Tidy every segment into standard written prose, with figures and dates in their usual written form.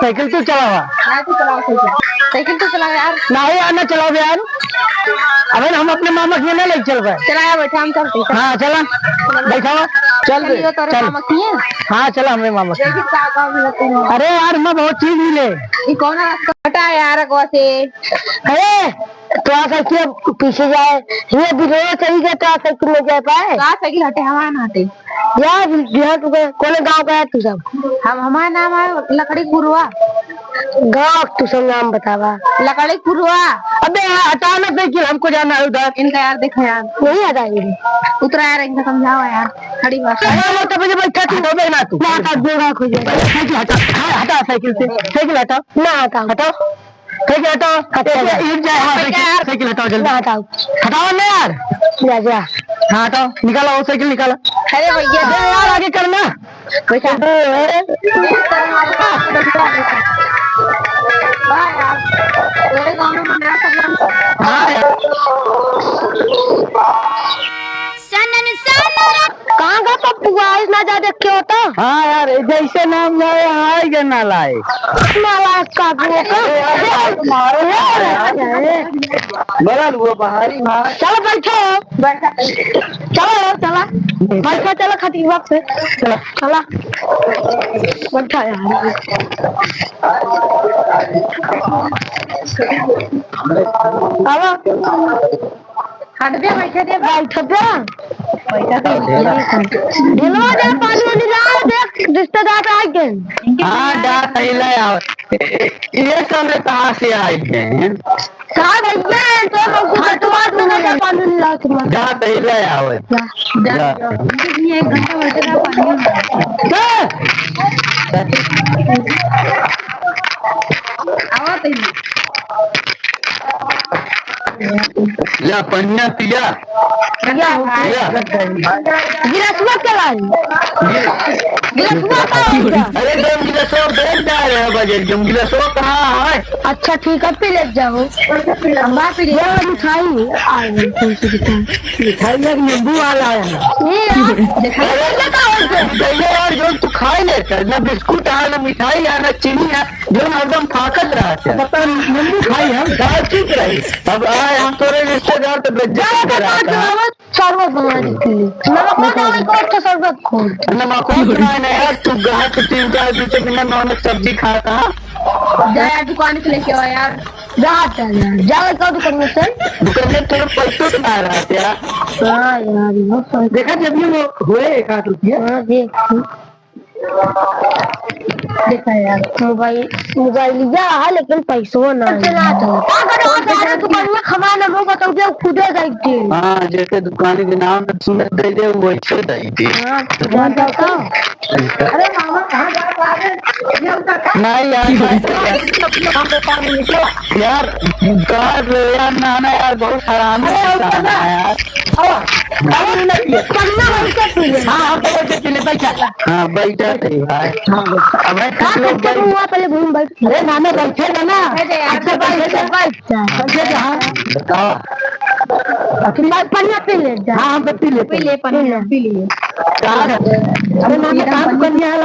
Cycle तो चलावा cycle तो चलावा यार नहीं आना चलाओ यार। अबे हम अपने मामा के नहीं ले चल रहे चलाया बैठा हम चलते। हाँ चला बैठा चल चल हाँ चला हमें मामा। अरे यार मैं बहुत चीज मिले कौन रास्ता यार अगवा से। अरे तो साइकिल पीछे जाए ये बिगड़ा सही गया तो साइकिल में जा पाए साइकिल हटे हमारा ना हटे यार कौन गाँव का है तू सब। हम हमारा नाम है लकड़ी पुरवा गाँव तू सब नाम बतावा लकड़ी पुरवा। अबे हटाओ ना साइकिल हमको जाना है उधर। इनका यार देखो यार नहीं आ जाएंगे उतरा यार इनका समझाओ यार खड़ी बात तो मुझे बैठा तू हो ना तू साइकिल हटा हटा साइकिल से साइकिल हटाओ ना हटाओ हटाओ साइकिल हटाओ साइकिल हटाओ जल्दी हटाओ हटाओ ना यार जा जा हाँ हटाओ निकालो वो साइकिल निकालो। अरे भैया यार आगे करना पैसा कहाँ का पप्पू ना ज्यादा क्यों होता। हाँ यार जैसे नाम जाए आएगा नालायक नालायक का बड़ा हुआ बाहरी चलो बैठो चलो चला बैठो चलो खटी वक्त से चलो चला बैठा यार हट दे बैठे दे बैठ दे पानी वानी ला देख रिश्तेदार आ गए। हाँ जा पहले आओ ये सब कहाँ से आए हैं जा पहले आओ ये एक घंटा बैठे पानी या पन्ना पिया गिलासवा चला अरे तुम गिलासवा बेच जा रहे हो बजट तुम गिलासवा कहाँ है। अच्छा ठीक है पी ले जाओ मिठाई नींबू वाला है जो तू खाई लेता ना बिस्कुट है ना मिठाई है ना चीनी है जो एकदम फाकत रहा है नींबू खाई हम गाय चुप रही। अब आए हम तोरे रिश्तेदार तो शरबत बनाने के लिए शरबत खोल नमक यार तू ग्राहक 3-4 दिन से बिना नॉनवेज सब्जी खाता है दुकान से लेके आओ यार जा दुकान में थोड़ा पैसों तो आ रहा था यार देखा जब ये वो हुए 1-8 रुपया देखा यार मोबाइल लिया है लेकिन पैसों ना दुकान में खमाना वो बताओ खुदे गई थी। हाँ जैसे दुकान के नाम सुनत दे दे वैसे दई थी। अरे मामा कहाँ नहीं यार यार नाना यार बहुत हराम है यार हाँ बैठा पहले घूम बैठे नाना बैठेगा ना बताओ पन्ना पी ले हाँ पी ले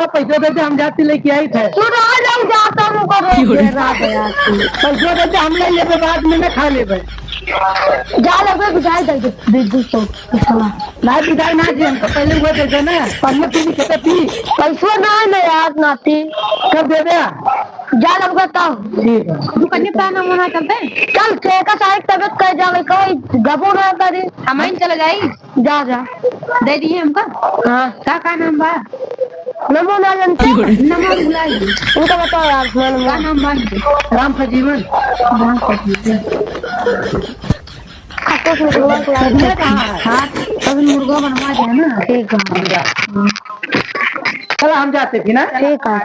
पैसे देते हम जाते लेके आई थे पैसे देते हम ले लेते बाद में खा ले जा लगे बुझाई दे नहीं बुझाई ना जी हमको पहले हुए देते ना पन्ना पी कहते पी पैसा ना यार नाती कब दे दे जा लग बताओ दुकान पे ना होना चलते चल का सारे तबियत कर जावे कोई गबो ना करे हम ही चले जाई जा जा दे दिए हमका। हाँ का नाम बा नमो ना जानते नमो बुलाई उनका बताओ यार का नाम बा राम फजीवन मुर्गा बनवा दे ना ठीक है चलो हम जाते फिर ना ठीक है।